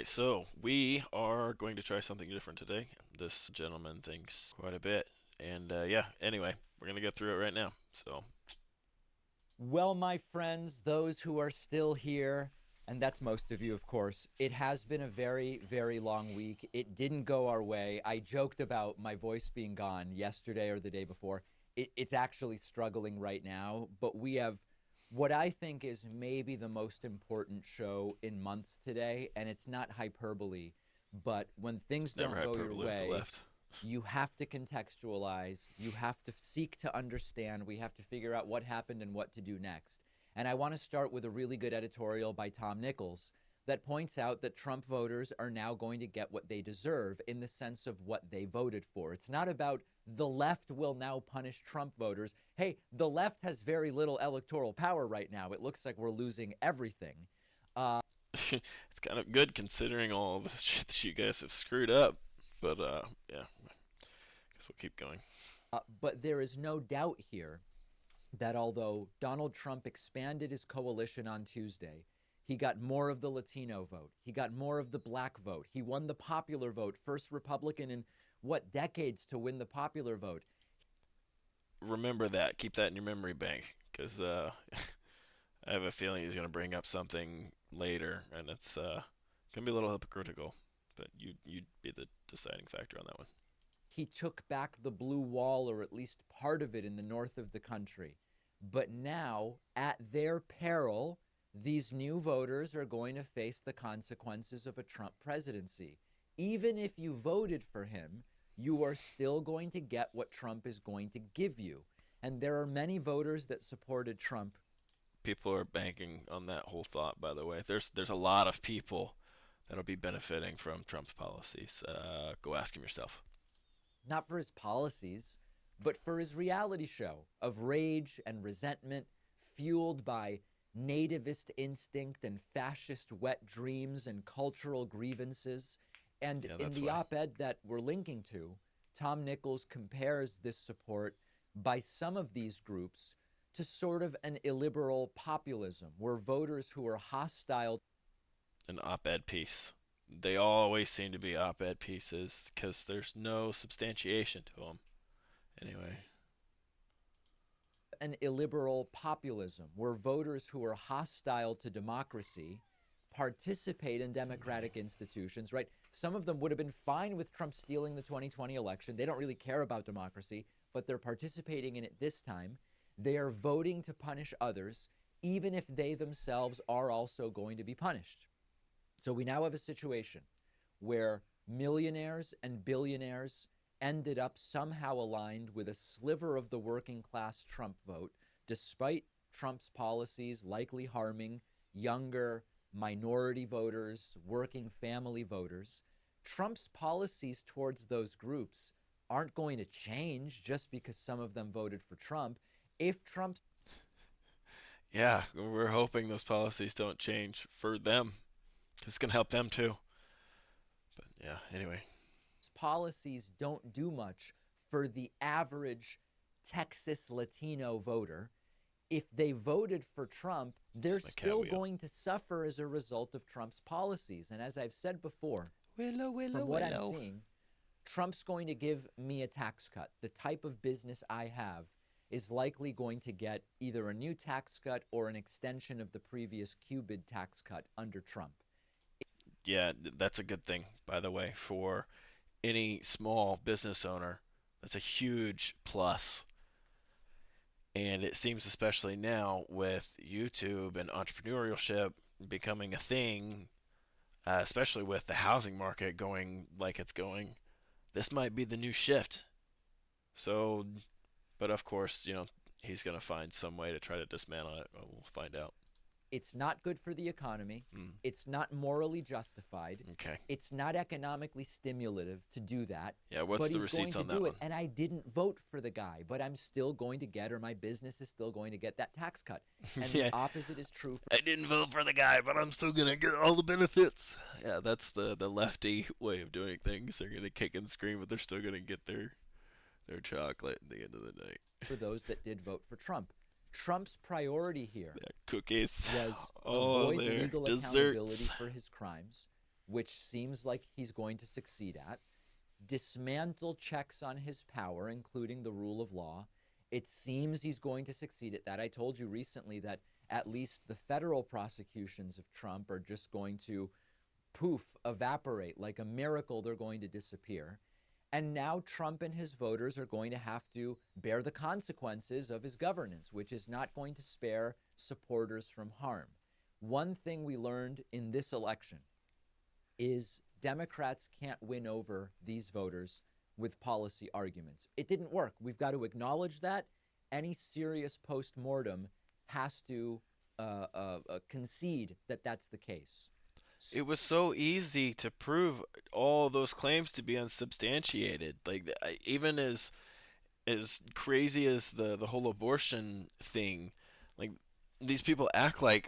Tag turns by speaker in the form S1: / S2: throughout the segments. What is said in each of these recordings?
S1: right, so we are going to try something different today. This gentleman thinks quite a bit. And yeah, anyway, we're going to go through it right now. So,
S2: Well, my friends, those who are still here, and that's most of you, of course, it has been a very, very long week. It didn't go our way. I joked about my voice being gone yesterday or the day before. It's actually struggling right now, but we have what I think is maybe the most important show in months today, and it's not hyperbole, but when things
S1: it's never
S2: don't go your
S1: hyperbole with the
S2: way,
S1: left.
S2: you have to contextualize, you have to seek to understand, we have to figure out what happened and what to do next. And I want to start with a really good editorial by Tom Nichols that points out that Trump voters are now going to get what they deserve in the sense of what they voted for. It's not about the left will now punish Trump voters. Hey, the left has very little electoral power right now. It looks like we're losing everything.
S1: It's kind of good considering all the shit that you guys have screwed up. But yeah, guess we'll keep going.
S2: But there is no doubt here that although Donald Trump expanded his coalition on Tuesday, he got more of the Latino vote. He got more of the black vote. He won the popular vote, first Republican in what decades to win the popular vote.
S1: Remember that. Keep that in your memory bank. Because I have a feeling he's going to bring up something later. And it's going to be a little hypocritical. But you'd be the deciding factor on that one.
S2: He took back the blue wall, or at least part of it, in the north of the country. But now, at their peril, these new voters are going to face the consequences of a Trump presidency. Even if you voted for him, you are still going to get what Trump is going to give you. And there are many voters that supported Trump.
S1: People are banking on that whole thought. By the way, there's a lot of people that'll be benefiting from Trump's policies. Go ask him yourself.
S2: Not for his policies, but for his reality show of rage and resentment fueled by nativist instinct and fascist wet dreams and cultural grievances. And
S1: Yeah,
S2: in
S1: that's
S2: the
S1: why.
S2: op ed that we're linking to, Tom Nichols compares this support by some of these groups to sort of an illiberal populism, where voters who are hostile
S1: An op-ed piece. They always seem to be op-ed pieces because there's no substantiation to them. Anyway,
S2: an illiberal populism, where voters who are hostile to democracy participate in democratic institutions, right? Some of them would have been fine with Trump stealing the 2020 election. They don't really care about democracy, but they're participating in it this time. They are voting to punish others, even if they themselves are also going to be punished. So we now have a situation where millionaires and billionaires ended up somehow aligned with a sliver of the working class Trump vote, despite Trump's policies likely harming younger minority voters, working family voters. Trump's policies towards those groups aren't going to change just because some of them voted for Trump. If Trump's
S1: yeah, we're hoping those policies don't change for them because it's going to help them too. But yeah, anyway,
S2: policies don't do much for the average Texas Latino voter, if they voted for Trump, they're
S1: it's my cat
S2: still
S1: wheel.
S2: going to suffer as a result of Trump's policies. And as I've said before,
S1: Willow, willow,
S2: from what I'm
S1: willow.
S2: seeing, Trump's going to give me a tax cut. The type of business I have is likely going to get either a new tax cut or an extension of the previous Cubid tax cut under Trump.
S1: Yeah, that's a good thing, by the way, for any small business owner. That's a huge plus. And it seems, especially now with YouTube and entrepreneurship becoming a thing, especially with the housing market going like it's going, this might be the new shift. So, but of course, he's going to find some way to try to dismantle it. We'll find out.
S2: It's not good for the economy.
S1: Mm,
S2: It's not morally justified.
S1: okay.
S2: It's not economically stimulative to do that,
S1: Yeah, what's
S2: but
S1: the
S2: he's going
S1: receipts
S2: to
S1: on that
S2: do it.
S1: one?
S2: And I didn't vote for the guy, but I'm still going to get, or my business is still going to get that tax cut. And the
S1: Yeah,
S2: opposite is true for
S1: I didn't vote for the guy, but I'm still going to get all the benefits. Yeah, that's the lefty way of doing things. They're going to kick and scream, but they're still going to get their chocolate at the end of the night.
S2: those that did vote for Trump. Trump's priority here
S1: Yeah, cookies.
S2: was
S1: Oh,
S2: avoid
S1: their
S2: legal accountability
S1: desserts.
S2: for his crimes, which seems like he's going to succeed at, dismantle checks on his power, including the rule of law. It seems he's going to succeed at that. I told you recently that at least the federal prosecutions of Trump are just going to poof, evaporate like a miracle. They're going to disappear. And now Trump and his voters are going to have to bear the consequences of his governance, which is not going to spare supporters from harm. One thing we learned in this election is Democrats can't win over these voters with policy arguments. It didn't work. We've got to acknowledge that. Any serious post-mortem has to concede that that's the case.
S1: It was so easy to prove all those claims to be unsubstantiated. Like even as crazy as the whole abortion thing, like these people act like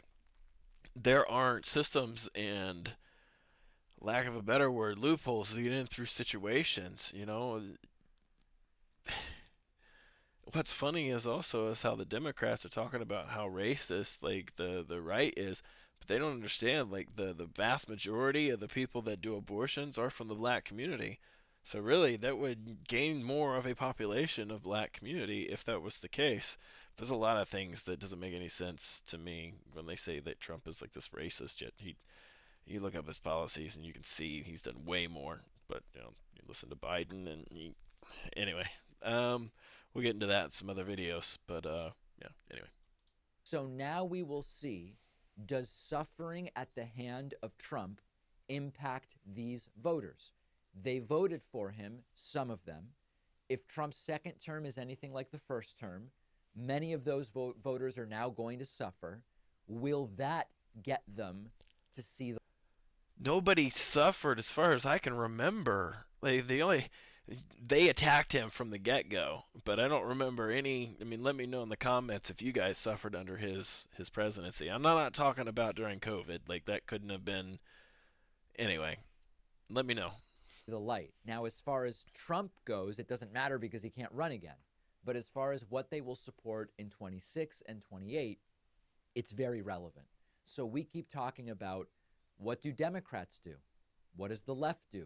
S1: there aren't systems and, lack of a better word, loopholes to get in through situations. What's funny is also is how the Democrats are talking about how racist like the right is, but they don't understand like the vast majority of the people that do abortions are from the black community. So really, that would gain more of a population of black community if that was the case. There's a lot of things that doesn't make any sense to me when they say that Trump is like this racist. Yet you look up his policies and you can see he's done way more. But you listen to Biden and anyway, we'll get into that in some other videos. But yeah, anyway.
S2: So now we will see, does suffering at the hand of Trump impact these voters? They voted for him, some of them. If Trump's second term is anything like the first term, many of those voters are now going to suffer. Will that get them to see the
S1: Nobody suffered as far as I can remember. They attacked him from the get go, but I don't remember any. I mean, let me know in the comments if you guys suffered under his presidency. I'm not talking about during COVID. Like that couldn't have been. Anyway, let me know.
S2: light? Now, as far as Trump goes, it doesn't matter because he can't run again. But as far as what they will support in 26 and 28, it's very relevant. So we keep talking about, what do Democrats do? What does the left do?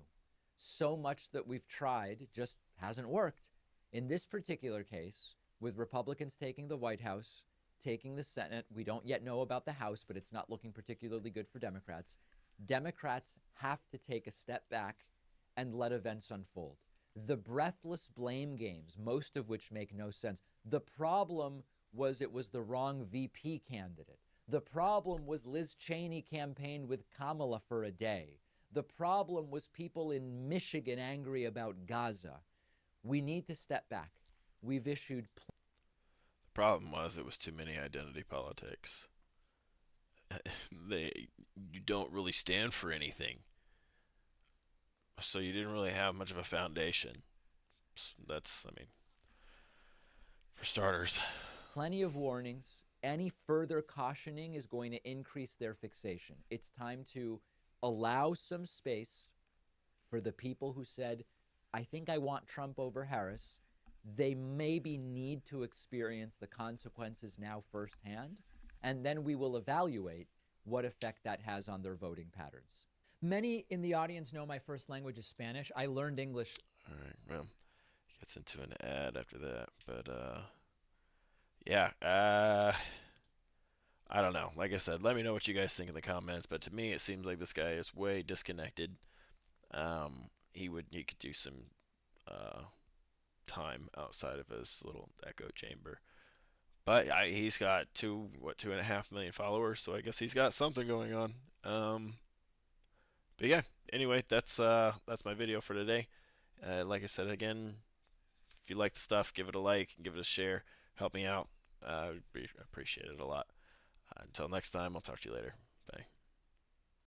S2: So much that we've tried just hasn't worked. In this particular case, with Republicans taking the White House, taking the Senate, we don't yet know about the House, but it's not looking particularly good for Democrats. Democrats have to take a step back and let events unfold. The breathless blame games, most of which make no sense. The problem was it was the wrong VP candidate. The problem was Liz Cheney campaigned with Kamala for a day. The problem was people in Michigan angry about Gaza. We need to step back. We've issued.
S1: The problem was it was too many identity politics. You don't really stand for anything, so you didn't really have much of a foundation. That's, I mean, for starters.
S2: Plenty of warnings. Any further cautioning is going to increase their fixation. It's time to allow some space for the people who said, I think I want Trump over Harris. They maybe need to experience the consequences now firsthand, and then we will evaluate what effect that has on their voting patterns.
S3: Many in the audience know my first language is Spanish. I learned English.
S1: All right, well, gets into an ad after that, but yeah, I don't know. Like I said, let me know what you guys think in the comments. But to me, it seems like this guy is way disconnected. He could do some uh, time outside of his little echo chamber. But he's got 2.5 million followers, so I guess he's got something going on. But yeah, anyway, that's my video for today. Like I said again, if you like the stuff, give it a like, give it a share, help me out. I appreciate it a lot. Until next time, I'll talk to you later. Bye.